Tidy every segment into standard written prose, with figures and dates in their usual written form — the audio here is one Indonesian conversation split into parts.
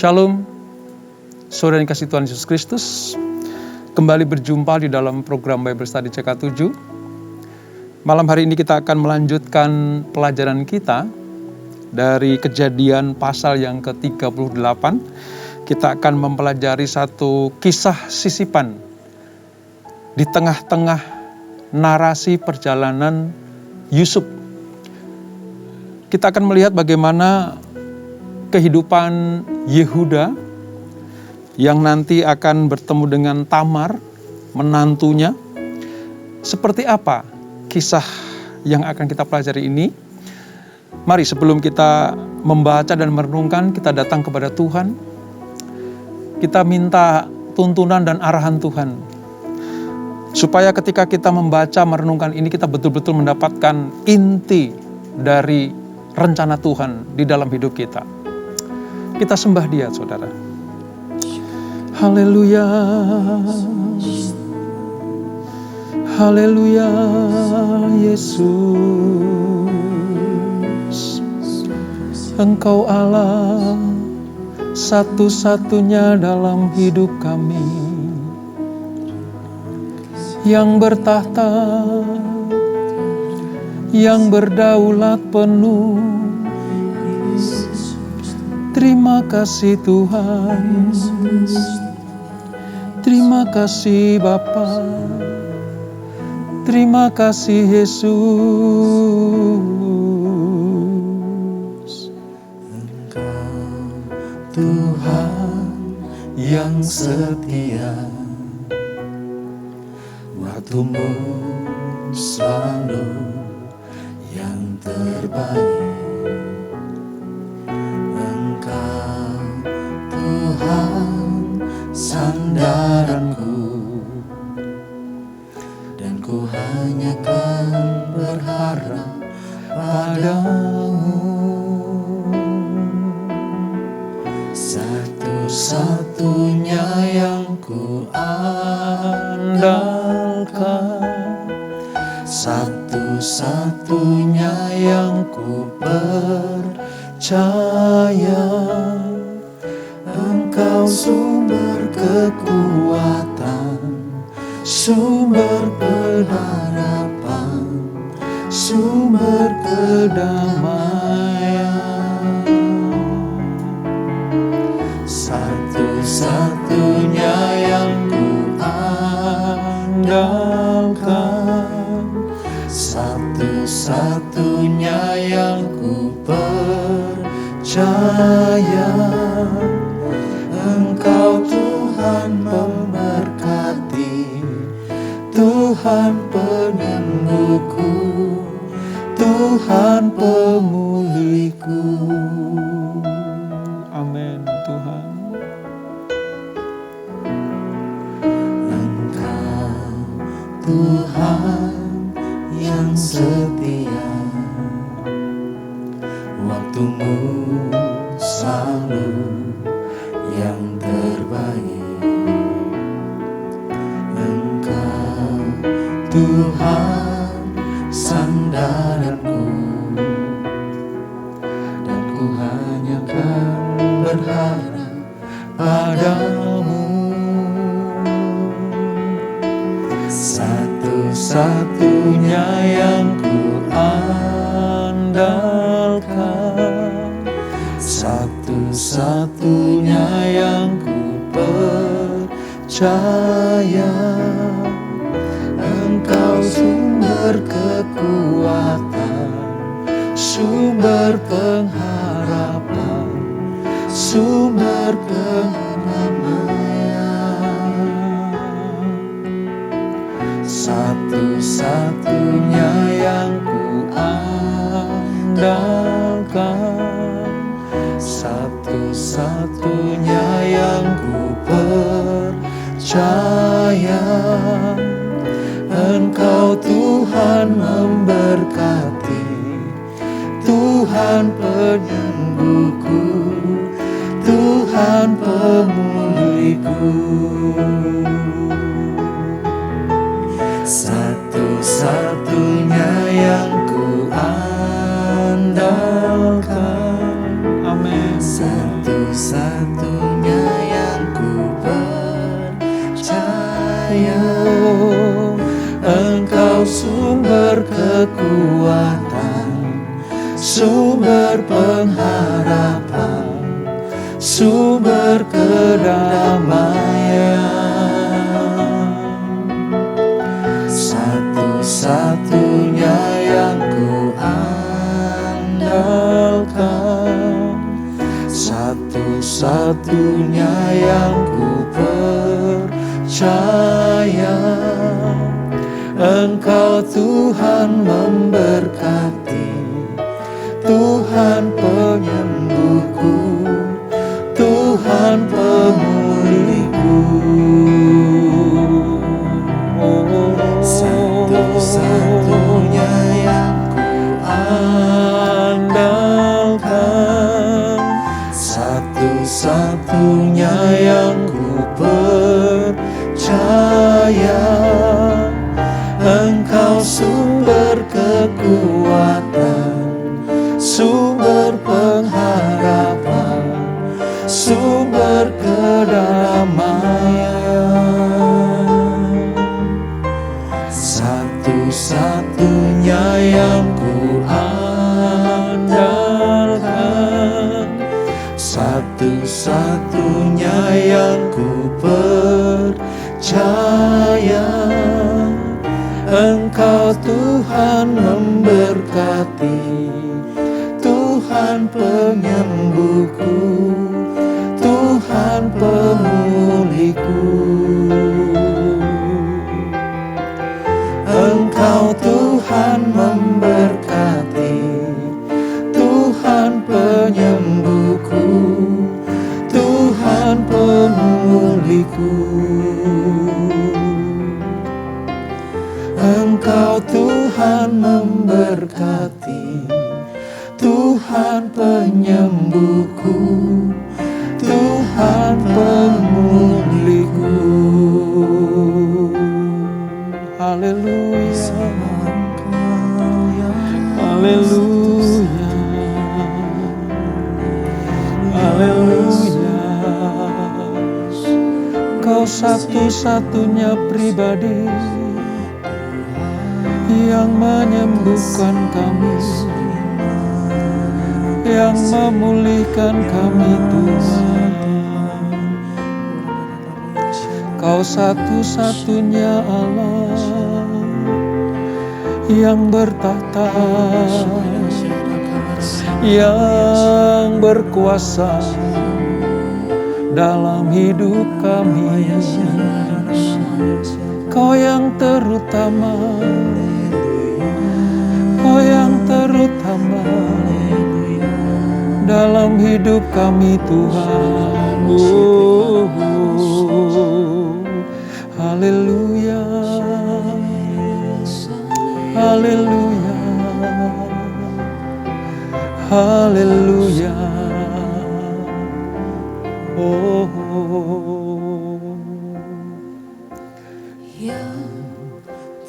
Shalom, saudara yang kasih Tuhan Yesus Kristus. Kembali berjumpa di dalam program Bible Study CK7. Malam hari ini kita akan melanjutkan pelajaran kita dari Kejadian pasal yang ke-38. Kita akan mempelajari satu kisah sisipan di tengah-tengah narasi perjalanan Yusuf. Kita akan melihat bagaimana kehidupan Yehuda yang nanti akan bertemu dengan Tamar, menantunya. Seperti apa kisah yang akan kita pelajari ini? Mari sebelum kita membaca dan merenungkan, kita datang kepada Tuhan. Kita minta tuntunan dan arahan Tuhan. Supaya ketika kita membaca, merenungkan ini, kita betul-betul mendapatkan inti dari rencana Tuhan di dalam hidup kita. Kita sembah Dia, saudara. Haleluya. Haleluya, Yesus. Engkau Allah satu-satunya dalam hidup kami, yang bertahta, yang berdaulat penuh. Terima kasih Tuhan, terima kasih Bapa, terima kasih Yesus. Engkau Tuhan yang setia, waktumu selalu yang terbaik. Tuhan sandaranku, dan ku hanya kan berharap padamu. Satu-satunya yang ku andalkan, satu-satunya yang ku percaya. Engkau sumber kekuatan, sumber pengharapan, sumber kedamaian. Satu-satunya yang ku andalkan, satu-satunya yang ku percaya. Engkau Tuhan memberkati, Tuhan penyembuhku, Tuhan pemulihku. Amin Tuhan. Engkau Tuhan yang setia, waktumu selalu yang terbaik. Engkau Tuhan sandaranku, dan ku hanya kan berharap padamu. Satu-satunya yang ku andalkan, satu-satunya yang ku percaya. Engkau sumber kekuatan, sumber pengharapan, sumber kedamaian. Satu-satunya yang ku andalkan, satu-satunya yang ku percaya. Engkau Tuhan memberkati, Tuhan penyembuhku, Tuhan pemulihku. Satu-satunya yang ku andalkan, Amin. satu-satunya pengharapan, sumber kedamaian. Satu-satunya yang ku andalkan, satu-satunya yang ku percaya. Engkau Tuhan memberkati, Tuhan penyembuhku, Tuhan pemulihku. Satu-satunya yang ku andalkan, satu-satunya yang ku percaya. Engkau sumber kekuatan, sumber pengharapan, sumber kedamaian. Satu-satunya yang ku andalkan, satu-satunya yang ku percaya. Engkau Tuhan memberkati, Tuhan penyembuhku, Tuhan pemulihku. Engkau Tuhan memberkati, Tuhan penyembuhku, Tuhan pemulihku. Engkau Tuhan memberkati, Tuhan penyembuhku, Tuhan pemulihku. Haleluya, haleluya, haleluya. Kau satu-satunya pribadi yang menyembuhkan kami, yang memulihkan kami Tuhan. Kau satu-satunya Allah yang bertahta, yang berkuasa dalam hidup kami. Kau yang terutama, Kau yang terutama dalam hidup kami Tuhan. Haleluya, haleluya, haleluya. Yang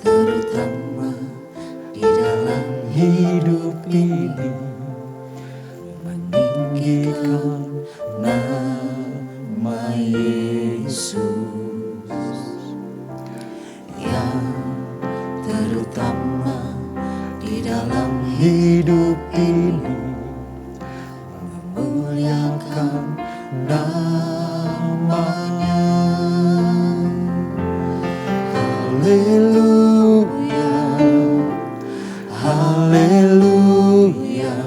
terutama di dalam hidup ini, meninggikan nama Yesus. Yang terutama di dalam hidup ini, memuliakan namanya. Haleluya, haleluya.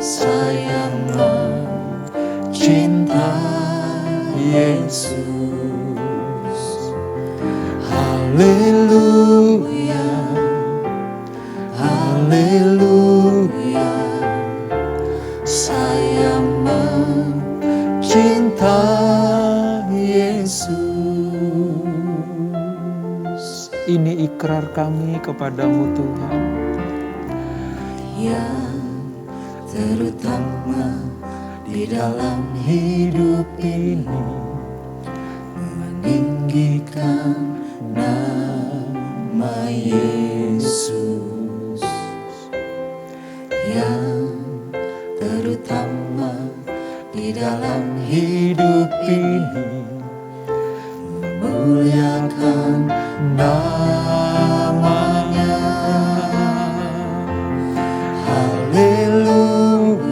Saya mencinta Yesus. Haleluya, haleluya. Saya mencinta Yesus. Ini ikrar kami kepadamu Tuhan. Yang terutama di dalam hidup ini, meninggikan nama Yesus. Yang terutama di dalam hidup ini, memuliakan namanya. Haleluya,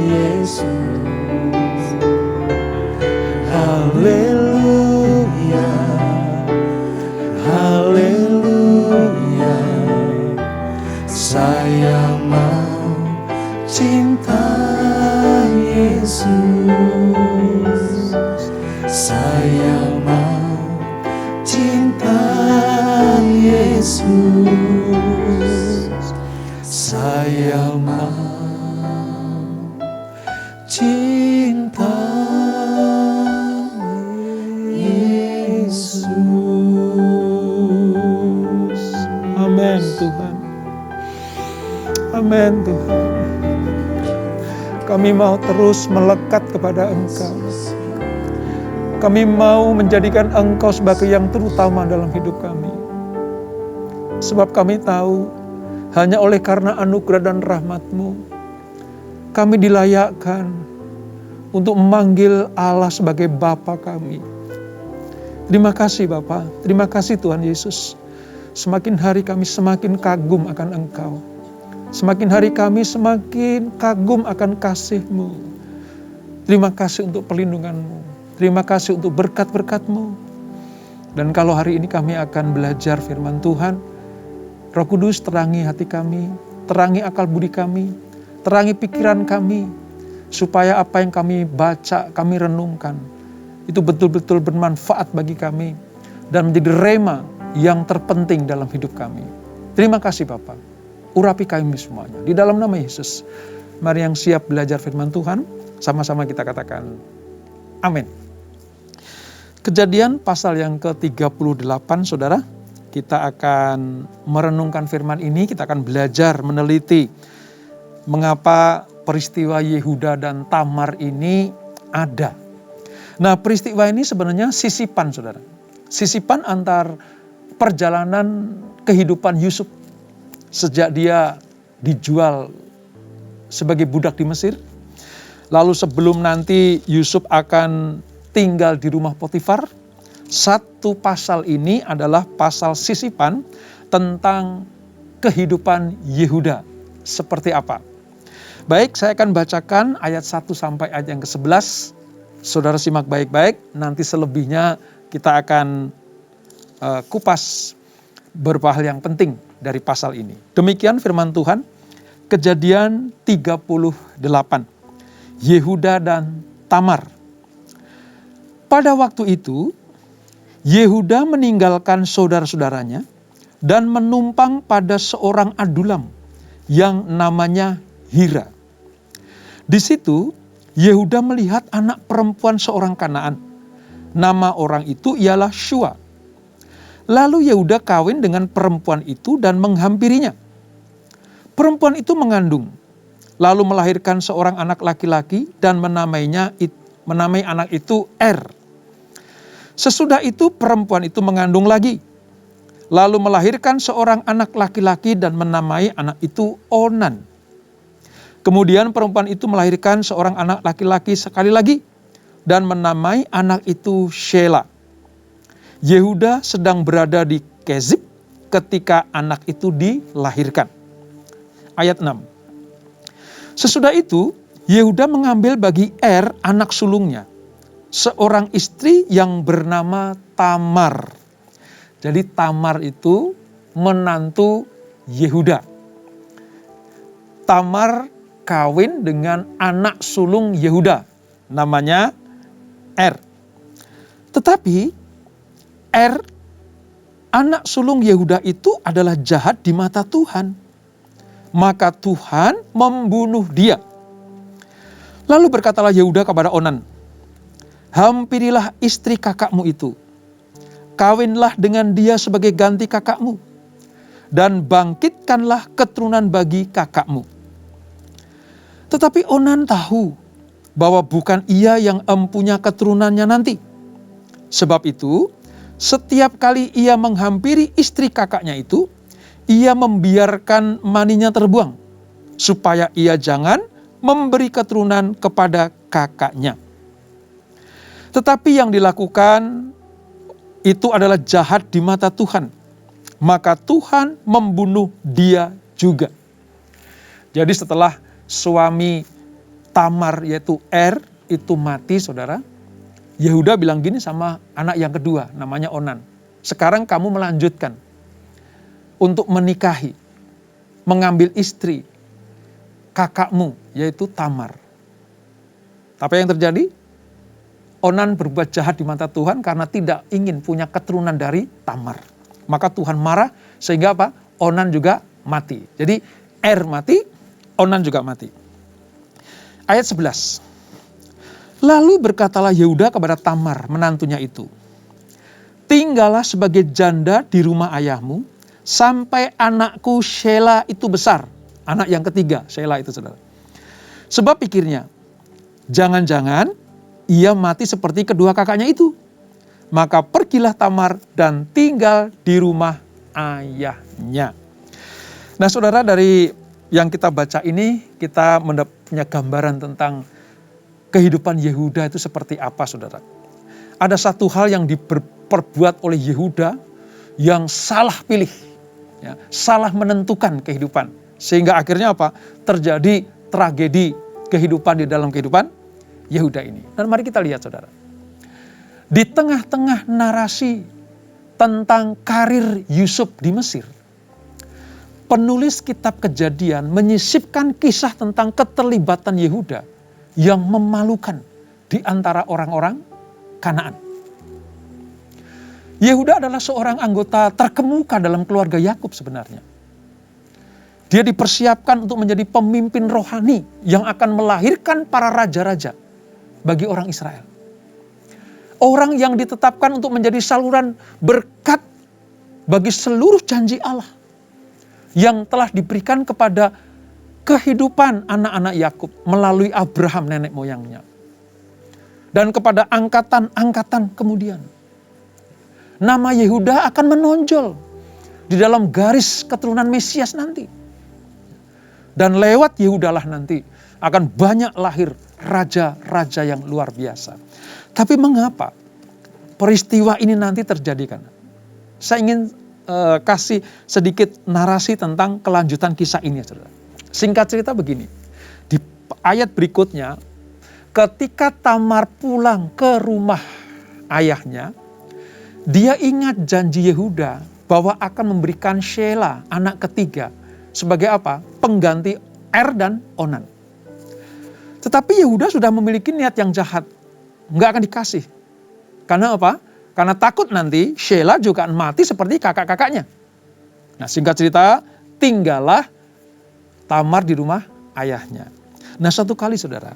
Yesus. Haleluya, haleluya. Saya mau cinta Yesus. Saya mau cinta Yesus. Saya mau cinta Yesus. Amin Tuhan. Amin Tuhan. Kami mau terus melekat kepada Engkau. Kami mau menjadikan Engkau sebagai yang terutama dalam hidup kami. Sebab kami tahu hanya oleh karena anugerah dan rahmat-Mu kami dilayakkan untuk memanggil Allah sebagai Bapa kami. Terima kasih Bapa, terima kasih Tuhan Yesus. Semakin hari kami semakin kagum akan Engkau. Semakin hari kami semakin kagum akan kasih-Mu. Terima kasih untuk perlindungan-Mu. Terima kasih untuk berkat-berkat-Mu. Dan kalau hari ini kami akan belajar firman Tuhan, Roh Kudus terangi hati kami, terangi akal budi kami, terangi pikiran kami, supaya apa yang kami baca, kami renungkan, itu betul-betul bermanfaat bagi kami, dan menjadi rema yang terpenting dalam hidup kami. Terima kasih Bapa. Urapi kami semuanya. Di dalam nama Yesus. Mari yang siap belajar firman Tuhan, sama-sama kita katakan amin. Kejadian pasal yang ke-38, saudara. Kita akan merenungkan firman ini, kita akan belajar meneliti mengapa peristiwa Yehuda dan Tamar ini ada. Nah, peristiwa ini sebenarnya sisipan, saudara. Sisipan antar perjalanan kehidupan Yusuf sejak dia dijual sebagai budak di Mesir. Lalu sebelum nanti Yusuf akan tinggal di rumah Potifar, satu pasal ini adalah pasal sisipan tentang kehidupan Yehuda. Seperti apa? Baik, saya akan bacakan ayat 1 sampai ayat yang ke-11. Saudara simak baik-baik, nanti selebihnya kita akan kupas beberapa hal yang penting dari pasal ini. Demikian firman Tuhan, Kejadian 38, Yehuda dan Tamar. Pada waktu itu, Yehuda meninggalkan saudara-saudaranya dan menumpang pada seorang adulam yang namanya Hira. Di situ, Yehuda melihat anak perempuan seorang Kanaan. Nama orang itu ialah Shua. Lalu Yehuda kawin dengan perempuan itu dan menghampirinya. Perempuan itu mengandung, lalu melahirkan seorang anak laki-laki dan menamai anak itu Er. Sesudah itu perempuan itu mengandung lagi, lalu melahirkan seorang anak laki-laki dan menamai anak itu Onan. Kemudian perempuan itu melahirkan seorang anak laki-laki sekali lagi dan menamai anak itu Shela. Yehuda sedang berada di Kezib ketika anak itu dilahirkan. Ayat 6. Sesudah itu, Yehuda mengambil bagi Er anak sulungnya, seorang istri yang bernama Tamar. Jadi Tamar itu menantu Yehuda. Tamar kawin dengan anak sulung Yehuda, namanya Er. Tetapi Er, anak sulung Yehuda itu adalah jahat di mata Tuhan. Maka Tuhan membunuh dia. Lalu berkatalah Yehuda kepada Onan, hampirilah istri kakakmu itu, kawinlah dengan dia sebagai ganti kakakmu, dan bangkitkanlah keturunan bagi kakakmu. Tetapi Onan tahu bahwa bukan ia yang empunya keturunannya nanti. Sebab itu, setiap kali ia menghampiri istri kakaknya itu, ia membiarkan maninya terbuang, supaya ia jangan memberi keturunan kepada kakaknya. Tetapi yang dilakukan itu adalah jahat di mata Tuhan, maka Tuhan membunuh dia juga. Jadi setelah suami Tamar yaitu itu mati, saudara, Yehuda bilang gini sama anak yang kedua, namanya Onan. Sekarang kamu melanjutkan untuk menikahi, mengambil istri kakakmu, yaitu Tamar. Apa yang terjadi? Onan berbuat jahat di mata Tuhan karena tidak ingin punya keturunan dari Tamar. Maka Tuhan marah sehingga apa? Onan juga mati. Jadi mati, Onan juga mati. Ayat 11. Lalu berkatalah Yehuda kepada Tamar, menantunya itu, tinggallah sebagai janda di rumah ayahmu, sampai anakku Shelah itu besar. Anak yang ketiga, Shelah itu, saudara. Sebab pikirnya, jangan-jangan ia mati seperti kedua kakaknya itu. Maka pergilah Tamar dan tinggal di rumah ayahnya. Nah, saudara, dari yang kita baca ini, kita punya gambaran tentang kehidupan Yehuda itu seperti apa, saudara. Ada satu hal yang diperbuat oleh Yehuda yang salah pilih, ya, salah menentukan kehidupan. Sehingga akhirnya apa? Terjadi tragedi kehidupan di dalam kehidupan Yehuda ini. Dan mari kita lihat, saudara. Di tengah-tengah narasi tentang karir Yusuf di Mesir, penulis kitab Kejadian menyisipkan kisah tentang keterlibatan Yehuda yang memalukan di antara orang-orang Kanaan. Yehuda adalah seorang anggota terkemuka dalam keluarga Yakub sebenarnya. Dia dipersiapkan untuk menjadi pemimpin rohani yang akan melahirkan para raja-raja bagi orang Israel. Orang yang ditetapkan untuk menjadi saluran berkat bagi seluruh janji Allah yang telah diberikan kepada kehidupan anak-anak Yakub melalui Abraham nenek moyangnya. Dan kepada angkatan-angkatan kemudian. Nama Yehuda akan menonjol di dalam garis keturunan Mesias nanti. Dan lewat Yehudalah nanti akan banyak lahir raja-raja yang luar biasa. Tapi mengapa peristiwa ini nanti terjadi? Saya ingin kasih sedikit narasi tentang kelanjutan kisah ini, saudara. Singkat cerita begini, di ayat berikutnya, ketika Tamar pulang ke rumah ayahnya, dia ingat janji Yehuda bahwa akan memberikan Shelah, anak ketiga, sebagai apa? Pengganti dan Onan. Tetapi Yehuda sudah memiliki niat yang jahat, nggak akan dikasih. Karena apa? Karena takut nanti Shelah juga mati seperti kakak-kakaknya. Nah, singkat cerita, tinggallah Tamar di rumah ayahnya. Nah, satu kali, saudara,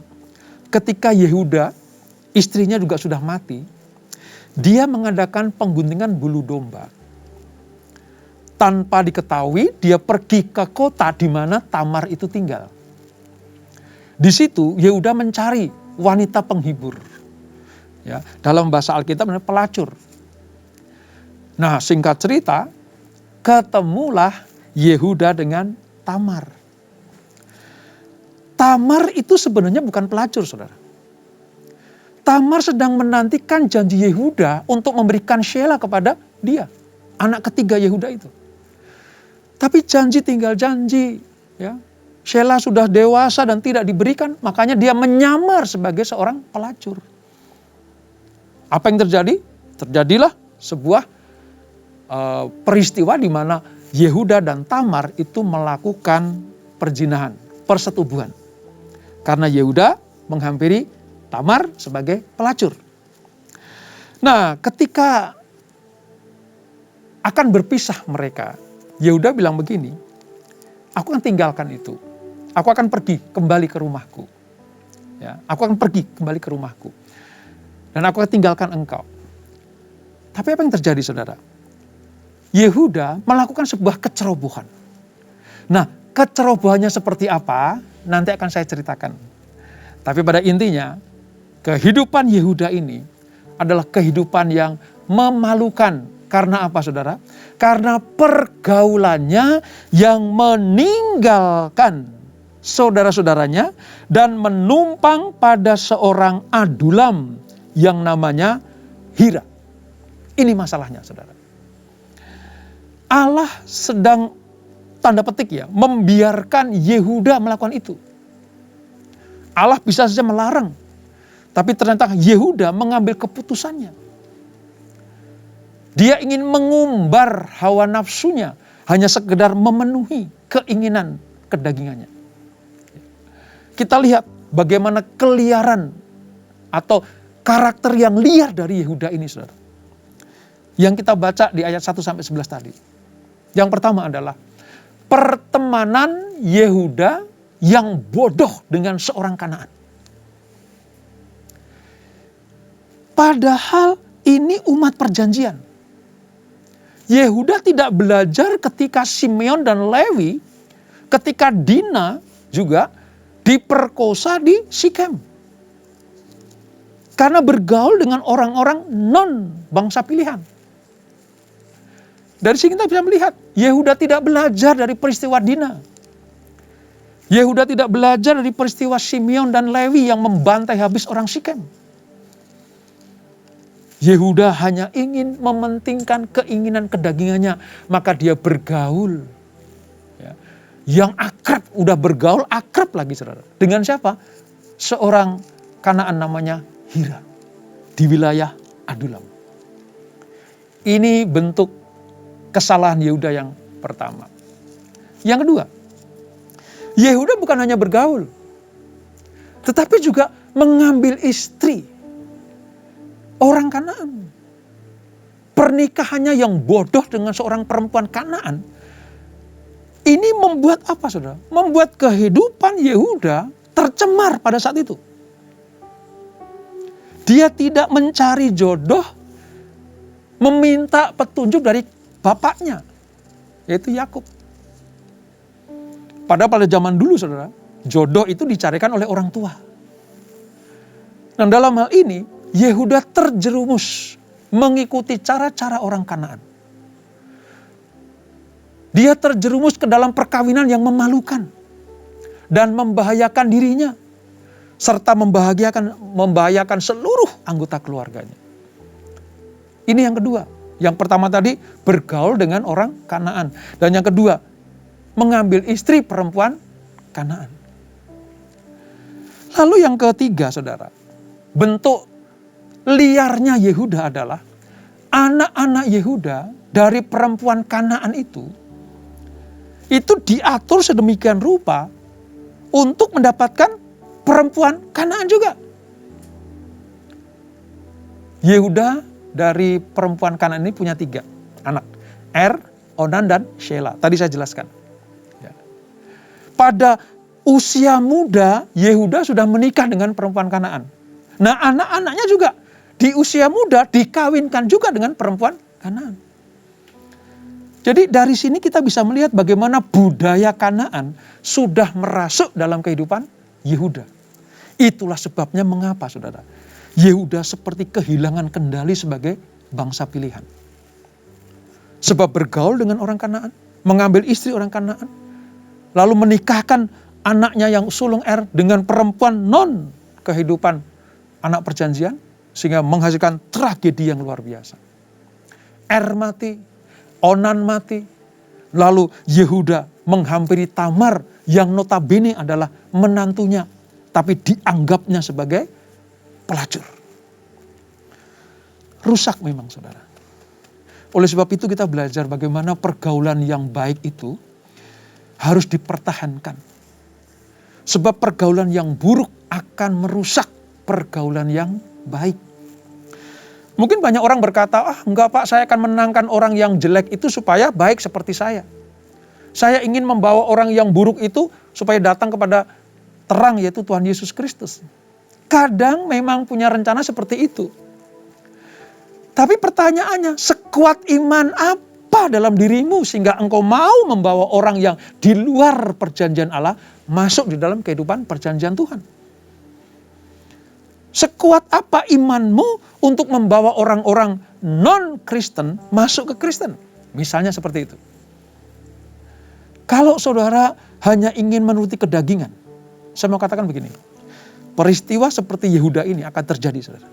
ketika Yehuda, istrinya juga sudah mati, dia mengadakan pengguntingan bulu domba. Tanpa diketahui, dia pergi ke kota di mana Tamar itu tinggal. Di situ Yehuda mencari wanita penghibur. Ya, dalam bahasa Alkitab namanya pelacur. Nah, singkat cerita, ketemulah Yehuda dengan Tamar. Tamar itu sebenarnya bukan pelacur, saudara. Tamar sedang menantikan janji Yehuda untuk memberikan Shelah kepada dia, anak ketiga Yehuda itu. Tapi janji tinggal janji, ya. Shelah sudah dewasa dan tidak diberikan, makanya dia menyamar sebagai seorang pelacur. Apa yang terjadi? Terjadilah sebuah peristiwa di mana Yehuda dan Tamar itu melakukan perzinahan, persetubuhan. Karena Yehuda menghampiri Tamar sebagai pelacur. Nah, ketika akan berpisah mereka, Yehuda bilang begini, aku akan tinggalkan itu. Aku akan pergi kembali ke rumahku. Ya, aku akan pergi kembali ke rumahku. Dan aku akan tinggalkan engkau. Tapi apa yang terjadi, saudara? Yehuda melakukan sebuah kecerobohan. Nah, kecerobohannya seperti apa? Nanti akan saya ceritakan. Tapi pada intinya, kehidupan Yehuda ini adalah kehidupan yang memalukan. Karena apa, saudara? Karena pergaulannya yang meninggalkan saudara-saudaranya dan menumpang pada seorang adulam yang namanya Hira. Ini masalahnya, saudara. Allah sedang, tanda petik ya, membiarkan Yehuda melakukan itu. Allah bisa saja melarang. Tapi ternyata Yehuda mengambil keputusannya. Dia ingin mengumbar hawa nafsunya, hanya sekedar memenuhi keinginan kedagingannya. Kita lihat bagaimana keliaran atau karakter yang liar dari Yehuda ini, saudara. Yang kita baca di ayat 1-11 tadi. Yang pertama adalah pertemanan Yehuda yang bodoh dengan seorang Kanaan. Padahal ini umat perjanjian. Yehuda tidak belajar ketika Simeon dan Lewi, ketika Dina juga diperkosa di Sikem. Karena bergaul dengan orang-orang non bangsa pilihan. Dari sini kita bisa melihat, Yehuda tidak belajar dari peristiwa Dina. Yehuda tidak belajar dari peristiwa Simeon dan Lewi yang membantai habis orang Sikem. Yehuda hanya ingin mementingkan keinginan kedagingannya, maka dia bergaul. Ya. Yang akrab, udah bergaul akrab lagi, saudara. Dengan siapa? Seorang Kanaan namanya Hira di wilayah Adulam. Ini bentuk kesalahan Yehuda yang pertama. Yang kedua, Yehuda bukan hanya bergaul, tetapi juga mengambil istri orang Kanaan. Pernikahannya yang bodoh dengan seorang perempuan Kanaan. Ini membuat apa, saudara? Membuat kehidupan Yehuda tercemar pada saat itu. Dia tidak mencari jodoh, meminta petunjuk dari bapaknya, yaitu Yakub. Padahal pada zaman dulu, saudara, jodoh itu dicarikan oleh orang tua. Dan dalam hal ini, Yehuda terjerumus mengikuti cara-cara orang Kanaan. Dia terjerumus ke dalam perkawinan yang memalukan dan membahayakan dirinya, serta membahayakan seluruh anggota keluarganya. Ini yang kedua. Yang pertama tadi bergaul dengan orang Kanaan, dan yang kedua mengambil istri perempuan Kanaan. Lalu yang ketiga, saudara, bentuk liarnya Yehuda adalah anak-anak Yehuda dari perempuan Kanaan itu diatur sedemikian rupa untuk mendapatkan perempuan Kanaan juga. Yehuda dari perempuan Kanaan ini punya 3 anak. Onan, dan Shelah. Tadi saya jelaskan. Ya. Pada usia muda, Yehuda sudah menikah dengan perempuan Kanaan. Nah, anak-anaknya juga di usia muda dikawinkan juga dengan perempuan Kanaan. Jadi dari sini kita bisa melihat bagaimana budaya Kanaan sudah merasuk dalam kehidupan Yehuda. Itulah sebabnya mengapa, saudara, Yehuda seperti kehilangan kendali sebagai bangsa pilihan. Sebab bergaul dengan orang Kanaan, mengambil istri orang Kanaan, lalu menikahkan anaknya yang sulung dengan perempuan non kehidupan anak perjanjian, sehingga menghasilkan tragedi yang luar biasa. Mati, Onan mati, lalu Yehuda menghampiri Tamar yang notabene adalah menantunya, tapi dianggapnya sebagai pelacur. Rusak memang, saudara. Oleh sebab itu kita belajar bagaimana pergaulan yang baik itu harus dipertahankan. Sebab pergaulan yang buruk akan merusak pergaulan yang baik. Mungkin banyak orang berkata, enggak Pak, saya akan menangkan orang yang jelek itu supaya baik seperti saya. Saya ingin membawa orang yang buruk itu supaya datang kepada terang, yaitu Tuhan Yesus Kristus. Kadang memang punya rencana seperti itu. Tapi pertanyaannya, sekuat iman apa dalam dirimu sehingga engkau mau membawa orang yang di luar perjanjian Allah masuk di dalam kehidupan perjanjian Tuhan? Sekuat apa imanmu untuk membawa orang-orang non-Kristen masuk ke Kristen? Misalnya seperti itu. Kalau saudara hanya ingin menuruti kedagingan, saya mau katakan begini, peristiwa seperti Yehuda ini akan terjadi, saudara.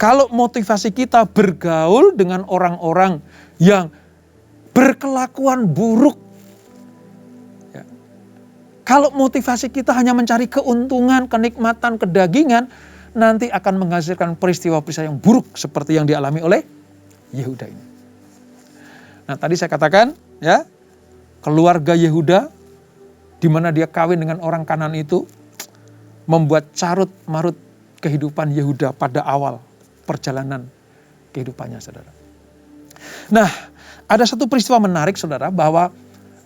Kalau motivasi kita bergaul dengan orang-orang yang berkelakuan buruk, ya, Kalau motivasi kita hanya mencari keuntungan, kenikmatan, kedagingan, nanti akan menghasilkan peristiwa-peristiwa yang buruk seperti yang dialami oleh Yehuda ini. Nah, tadi saya katakan ya, keluarga Yehuda di mana dia kawin dengan orang Kanaan itu membuat carut marut kehidupan Yehuda pada awal perjalanan kehidupannya, saudara. Nah, ada satu peristiwa menarik, saudara, bahwa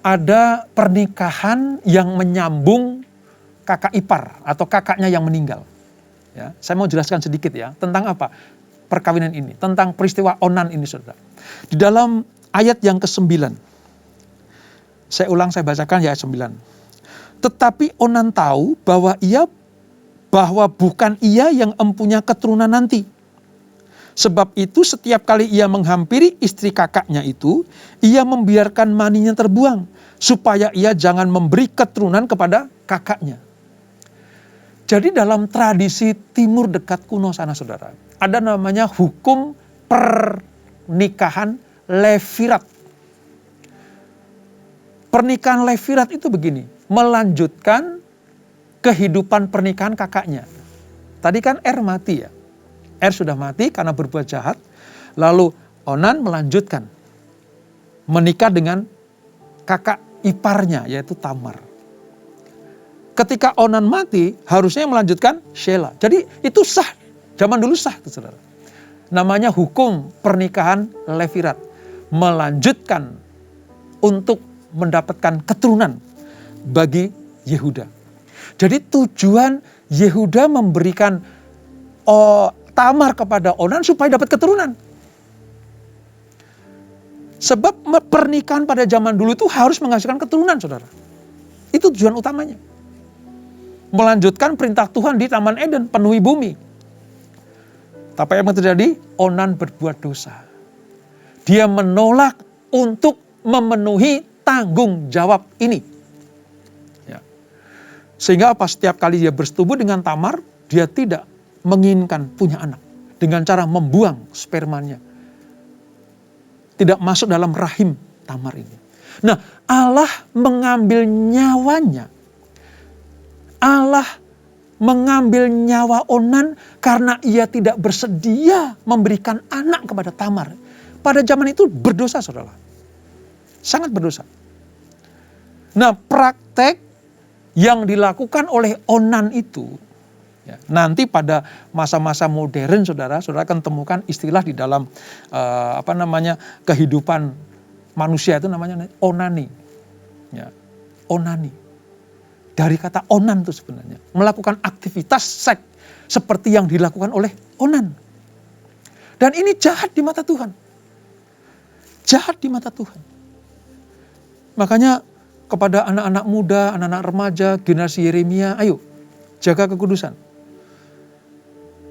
ada pernikahan yang menyambung kakak ipar atau kakaknya yang meninggal. Ya, saya mau jelaskan sedikit ya, tentang apa perkawinan ini, tentang peristiwa Onan ini, saudara. Di dalam ayat yang ke-9, saya ulang, saya bacakan ya ayat 9. Tetapi Onan tahu bahwa bukan ia yang empunya keturunan nanti. Sebab itu setiap kali ia menghampiri istri kakaknya itu, ia membiarkan maninya terbuang, supaya ia jangan memberi keturunan kepada kakaknya. Jadi dalam tradisi timur dekat kuno sana, saudara, ada namanya hukum pernikahan Levirat. Pernikahan Levirat itu begini, melanjutkan kehidupan pernikahan kakaknya. Tadi kan mati ya. Sudah mati karena berbuat jahat. Lalu Onan melanjutkan menikah dengan kakak iparnya, yaitu Tamar. Ketika Onan mati, harusnya melanjutkan Shelah. Jadi itu sah. Zaman dulu sah, saudara. Namanya hukum pernikahan Levirat. Melanjutkan untuk mendapatkan keturunan bagi Yehuda. Jadi tujuan Yehuda memberikan Tamar kepada Onan supaya dapat keturunan. Sebab pernikahan pada zaman dulu itu harus menghasilkan keturunan, saudara. Itu tujuan utamanya. Melanjutkan perintah Tuhan di Taman Eden, penuhi bumi. Tapi yang terjadi, Onan berbuat dosa. Dia menolak untuk memenuhi tanggung jawab ini. Ya. Sehingga apa? Setiap kali dia bersetubuh dengan Tamar, dia tidak menginginkan punya anak dengan cara membuang spermanya, tidak masuk dalam rahim Tamar ini. Nah, Allah mengambil nyawanya, Allah mengambil nyawa Onan karena ia tidak bersedia memberikan anak kepada Tamar. Pada zaman itu berdosa, saudara, sangat berdosa. Nah, praktek yang dilakukan oleh Onan itu, ya, nanti pada masa-masa modern, saudara akan temukan istilah di dalam kehidupan manusia itu namanya onani. Ya, onani. Dari kata onan itu sebenarnya melakukan aktivitas seks seperti yang dilakukan oleh Onan. Dan ini jahat di mata Tuhan. Jahat di mata Tuhan. Makanya kepada anak-anak muda, anak-anak remaja, generasi Yeremia, ayo jaga kekudusan.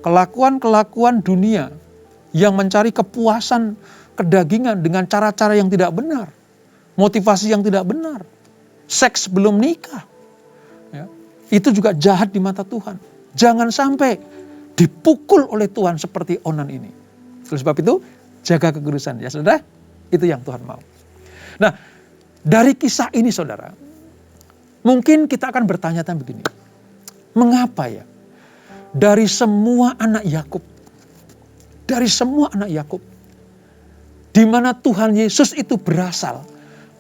Kelakuan-kelakuan dunia yang mencari kepuasan, kedagingan dengan cara-cara yang tidak benar, motivasi yang tidak benar, seks sebelum nikah, ya, itu juga jahat di mata Tuhan. Jangan sampai dipukul oleh Tuhan seperti Onan ini. Oleh sebab itu, jaga kekudusan, ya saudara, itu yang Tuhan mau. Nah, dari kisah ini, saudara, mungkin kita akan bertanya-tanya begini, mengapa ya? Dari semua anak Yakub, di mana Tuhan Yesus itu berasal,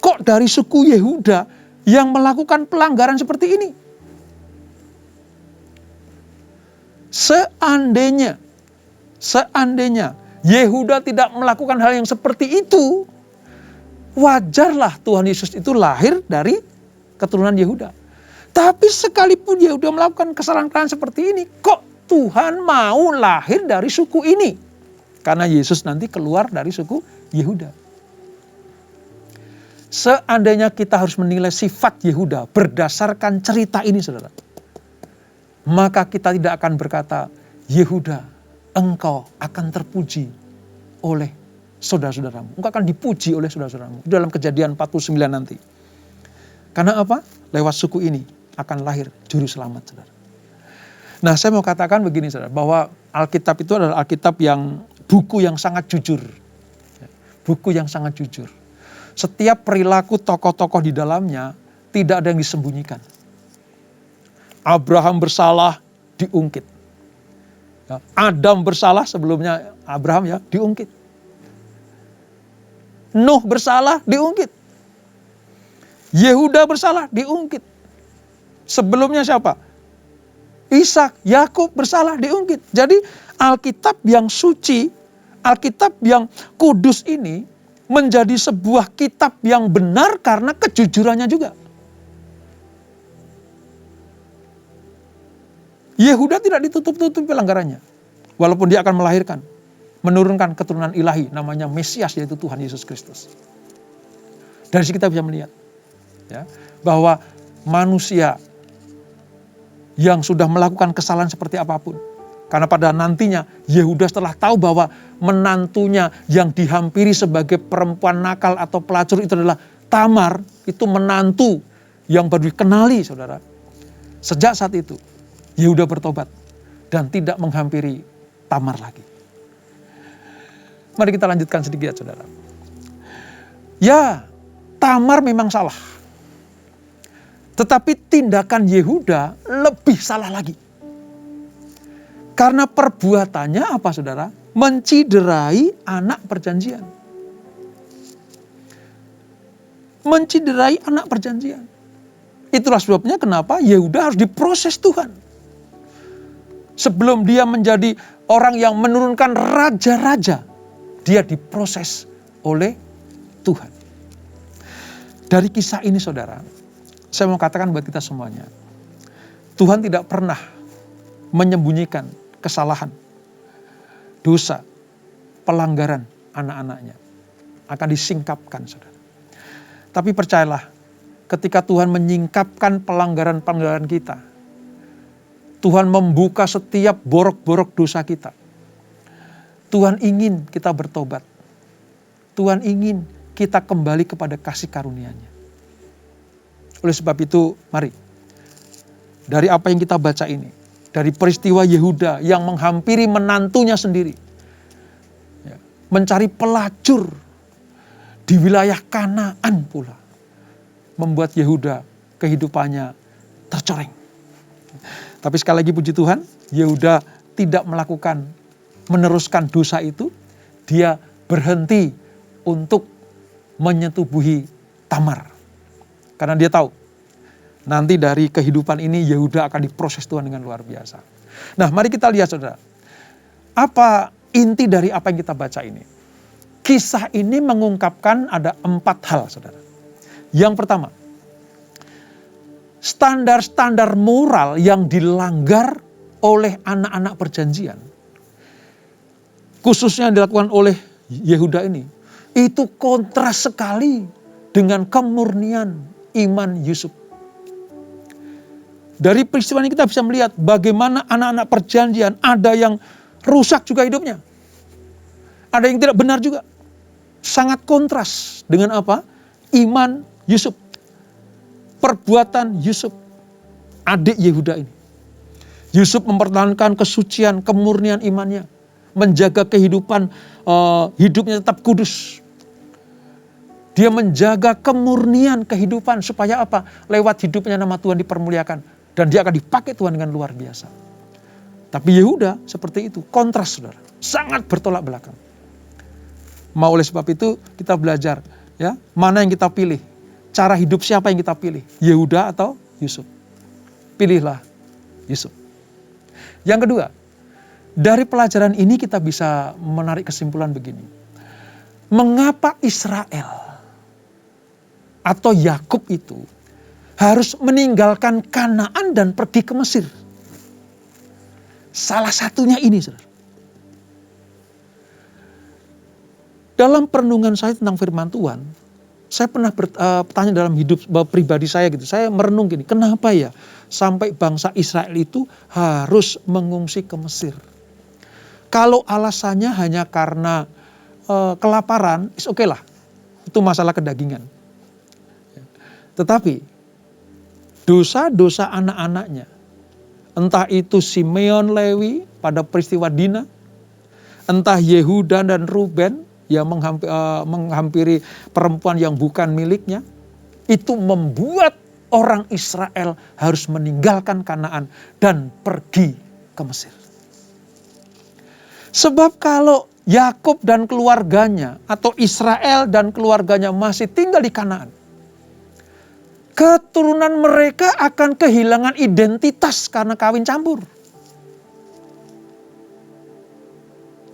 kok dari suku Yehuda yang melakukan pelanggaran seperti ini? Seandainya Yehuda tidak melakukan hal yang seperti itu, wajarlah Tuhan Yesus itu lahir dari keturunan Yehuda. Tapi sekalipun Yehuda melakukan kesalahan-kesalahan seperti ini, kok Tuhan mau lahir dari suku ini? Karena Yesus nanti keluar dari suku Yehuda. Seandainya kita harus menilai sifat Yehuda berdasarkan cerita ini, saudara, maka kita tidak akan berkata, Yehuda, engkau akan terpuji oleh saudara-saudaramu. Engkau akan dipuji oleh saudara-saudaramu. Dalam Kejadian 49 nanti. Karena apa? Lewat suku ini akan lahir juru selamat, saudara. Nah, saya mau katakan begini, saudara, bahwa Alkitab itu adalah Alkitab yang buku yang sangat jujur. Buku yang sangat jujur. Setiap perilaku tokoh-tokoh di dalamnya tidak ada yang disembunyikan. Abraham bersalah, diungkit. Ya, Adam bersalah sebelumnya Abraham ya, diungkit. Nuh bersalah, diungkit. Yehuda bersalah, diungkit. Sebelumnya siapa? Ishak, Yakub bersalah, diungkit. Jadi Alkitab yang suci, Alkitab yang kudus ini menjadi sebuah kitab yang benar karena kejujurannya juga. Yehuda tidak ditutup-tutupi pelanggarannya. Walaupun dia akan melahirkan, menurunkan keturunan ilahi, namanya Mesias, yaitu Tuhan Yesus Kristus. Dari sini kita bisa melihat ya, bahwa manusia yang sudah melakukan kesalahan seperti apapun, karena pada nantinya Yehuda setelah tahu bahwa menantunya yang dihampiri sebagai perempuan nakal atau pelacur itu adalah Tamar, itu menantu yang baru dikenali, saudara. Sejak saat itu Yehuda bertobat dan tidak menghampiri Tamar lagi. Mari kita lanjutkan sedikit, saudara. Ya, Tamar memang salah. Tetapi tindakan Yehuda lebih salah lagi. Karena perbuatannya apa, saudara? Menciderai anak perjanjian. Menciderai anak perjanjian. Itulah sebabnya kenapa Yehuda harus diproses Tuhan. Sebelum dia menjadi orang yang menurunkan raja-raja, dia diproses oleh Tuhan. Dari kisah ini, saudara, saya mau katakan buat kita semuanya, Tuhan tidak pernah menyembunyikan kesalahan, dosa, pelanggaran anak-anaknya. Akan disingkapkan, saudara. Tapi percayalah, ketika Tuhan menyingkapkan pelanggaran-pelanggaran kita, Tuhan membuka setiap borok-borok dosa kita. Tuhan ingin kita bertobat. Tuhan ingin kita kembali kepada kasih karunia-Nya. Oleh sebab itu, mari, dari apa yang kita baca ini, dari peristiwa Yehuda yang menghampiri menantunya sendiri, ya, mencari pelacur di wilayah Kanaan pula, membuat Yehuda kehidupannya tercoreng. Tapi sekali lagi puji Tuhan, Yehuda tidak meneruskan dosa itu. Dia berhenti untuk menyetubuhi Tamar. Karena dia tahu, nanti dari kehidupan ini Yehuda akan diproses Tuhan dengan luar biasa. Nah, mari kita lihat, saudara. Apa inti dari apa yang kita baca ini? Kisah ini mengungkapkan ada 4 hal, saudara. Yang pertama, standar-standar moral yang dilanggar oleh anak-anak perjanjian, khususnya yang dilakukan oleh Yehuda ini, itu kontras sekali dengan kemurnian iman Yusuf. Dari peristiwa ini kita bisa melihat bagaimana anak-anak perjanjian ada yang rusak juga hidupnya. Ada yang tidak benar juga. Sangat kontras dengan apa? Iman Yusuf. Perbuatan Yusuf, adik Yehuda ini. Yusuf mempertahankan kesucian, kemurnian imannya. Menjaga kehidupan hidupnya tetap kudus. Dia menjaga kemurnian kehidupan supaya apa? Lewat hidupnya nama Tuhan dipermuliakan. Dan dia akan dipakai Tuhan dengan luar biasa. Tapi Yehuda seperti itu, kontras, saudara. Sangat bertolak belakang. Oleh sebab itu kita belajar, ya, mana yang kita pilih. Cara hidup siapa yang kita pilih? Yehuda atau Yusuf? Pilihlah Yusuf. Yang kedua, dari pelajaran ini kita bisa menarik kesimpulan begini. Mengapa Israel atau Yakub itu harus meninggalkan Kanaan dan pergi ke Mesir? Salah satunya ini, saudara. Dalam perenungan saya tentang firman Tuhan, saya pernah bertanya dalam hidup pribadi saya gitu. Saya merenung gini, kenapa ya sampai bangsa Israel itu harus mengungsi ke Mesir? Kalau alasannya hanya karena kelaparan, is oke lah. Itu masalah kedagingan. Tetapi dosa-dosa anak-anaknya, entah itu Simeon, Lewi pada peristiwa Dina, entah Yehuda dan Ruben yang menghampiri perempuan yang bukan miliknya, itu membuat orang Israel harus meninggalkan Kanaan dan pergi ke Mesir. Sebab kalau Yakub dan keluarganya atau Israel dan keluarganya masih tinggal di Kanaan, keturunan mereka akan kehilangan identitas karena kawin campur.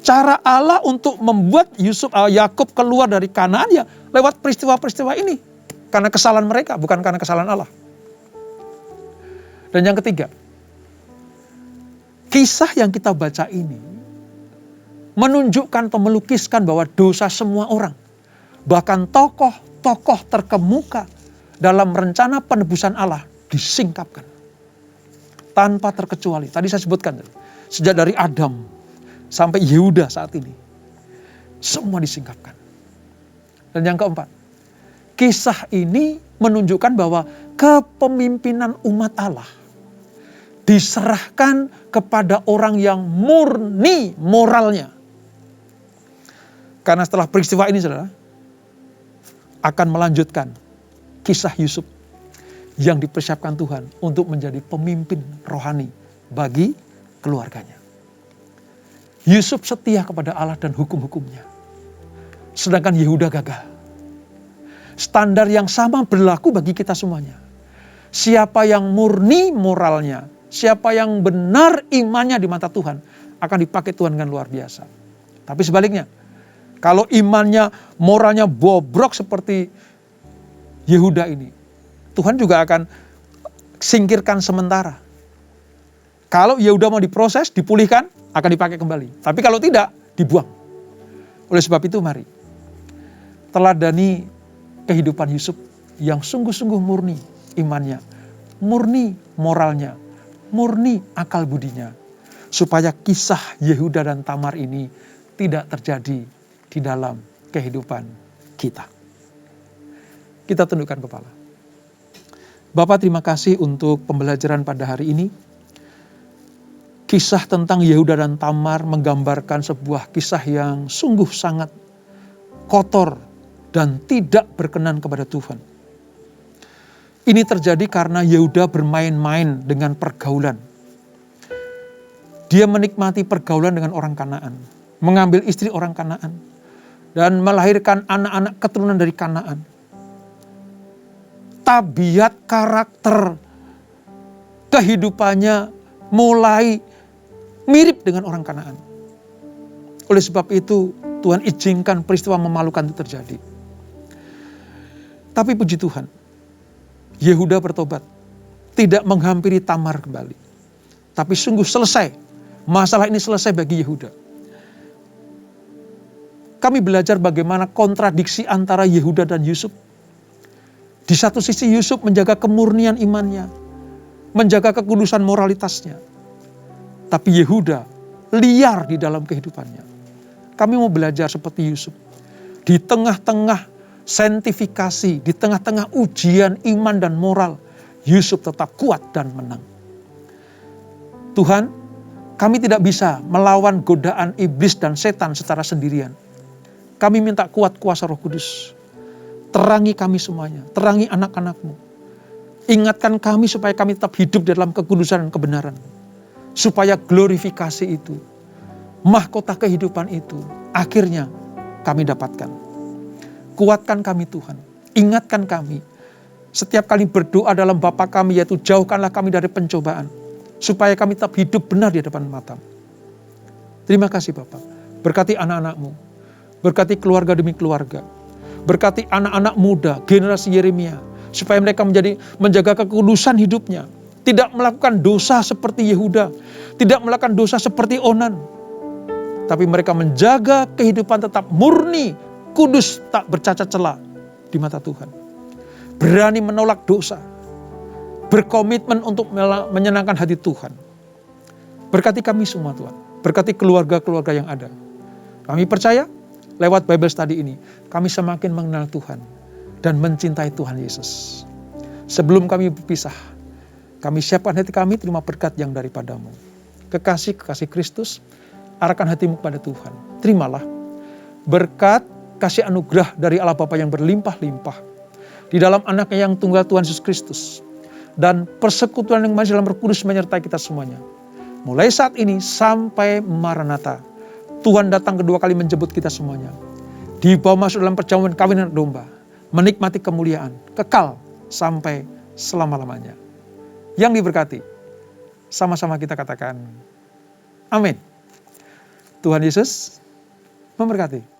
Cara Allah untuk membuat Yakub keluar dari Kanaan ya lewat peristiwa-peristiwa ini. Karena kesalahan mereka, bukan karena kesalahan Allah. Dan yang ketiga, kisah yang kita baca ini menunjukkan atau melukiskan bahwa dosa semua orang, bahkan tokoh-tokoh terkemuka dalam rencana penebusan Allah disingkapkan. Tanpa terkecuali. Tadi saya sebutkan, sejak dari Adam sampai Yehuda saat ini, semua disingkapkan. Dan yang keempat, kisah ini menunjukkan bahwa kepemimpinan umat Allah diserahkan kepada orang yang murni moralnya. Karena setelah peristiwa ini, saudara, akan melanjutkan kisah Yusuf yang dipersiapkan Tuhan untuk menjadi pemimpin rohani bagi keluarganya. Yusuf setia kepada Allah dan hukum-hukumnya. Sedangkan Yehuda gagal. Standar yang sama berlaku bagi kita semuanya. Siapa yang murni moralnya, siapa yang benar imannya di mata Tuhan, akan dipakai Tuhan dengan luar biasa. Tapi sebaliknya, kalau imannya, moralnya bobrok seperti Yehuda ini, Tuhan juga akan singkirkan sementara. Kalau Yehuda mau diproses, dipulihkan, akan dipakai kembali. Tapi kalau tidak, dibuang. Oleh sebab itu mari teladani kehidupan Yusuf yang sungguh-sungguh murni imannya, murni moralnya, murni akal budinya. Supaya kisah Yehuda dan Tamar ini tidak terjadi di dalam kehidupan kita. Kita tundukkan kepala. Bapak, terima kasih untuk pembelajaran pada hari ini. Kisah tentang Yehuda dan Tamar menggambarkan sebuah kisah yang sungguh sangat kotor dan tidak berkenan kepada Tuhan. Ini terjadi karena Yehuda bermain-main dengan pergaulan. Dia menikmati pergaulan dengan orang Kanaan, mengambil istri orang Kanaan, dan melahirkan anak-anak keturunan dari Kanaan. Tabiat karakter kehidupannya mulai mirip dengan orang Kanaan. Oleh sebab itu Tuhan izinkan peristiwa memalukan itu terjadi. Tapi puji Tuhan, Yehuda bertobat, tidak menghampiri Tamar kembali. Tapi sungguh selesai, masalah ini selesai bagi Yehuda. Kami belajar bagaimana kontradiksi antara Yehuda dan Yusuf. Di satu sisi Yusuf menjaga kemurnian imannya, menjaga kekudusan moralitasnya. Tapi Yehuda liar di dalam kehidupannya. Kami mau belajar seperti Yusuf. Di tengah-tengah saintifikasi, di tengah-tengah ujian iman dan moral, Yusuf tetap kuat dan menang. Tuhan, kami tidak bisa melawan godaan iblis dan setan secara sendirian. Kami minta kuat kuasa Roh Kudus. Terangi kami semuanya, terangi anak-anak-Mu. Ingatkan kami supaya kami tetap hidup dalam kekudusan dan kebenaran. Supaya glorifikasi itu, mahkota kehidupan itu, akhirnya kami dapatkan. Kuatkan kami Tuhan, ingatkan kami. Setiap kali berdoa dalam Bapa kami, yaitu jauhkanlah kami dari pencobaan. Supaya kami tetap hidup benar di depan mata-Mu. Terima kasih Bapak. Berkati anak-anak-Mu. Berkati keluarga demi keluarga. Berkati anak-anak muda, generasi Yeremia. Supaya mereka menjaga kekudusan hidupnya. Tidak melakukan dosa seperti Yehuda. Tidak melakukan dosa seperti Onan. Tapi mereka menjaga kehidupan tetap murni, kudus, tak bercacat celah di mata Tuhan. Berani menolak dosa. Berkomitmen untuk menyenangkan hati Tuhan. Berkati kami semua Tuhan. Berkati keluarga-keluarga yang ada. Kami percaya lewat Bible study ini, kami semakin mengenal Tuhan dan mencintai Tuhan Yesus. Sebelum kami berpisah, kami siapkan hati kami terima berkat yang daripada-Mu. Kekasih Kristus, arahkan hatimu kepada Tuhan. Terimalah berkat kasih anugerah dari Allah Bapa yang berlimpah-limpah di dalam anaknya yang tunggal Tuhan Yesus Kristus. dan persekutuan yang manis dalam Roh Kudus menyertai kita semuanya. Mulai saat ini sampai Maranatha, Tuhan datang kedua kali menjemput kita semuanya. Dibawa masuk dalam perjamuan kawinan domba, menikmati kemuliaan, kekal sampai selama-lamanya. Yang diberkati, sama-sama kita katakan, amin. Tuhan Yesus memberkati.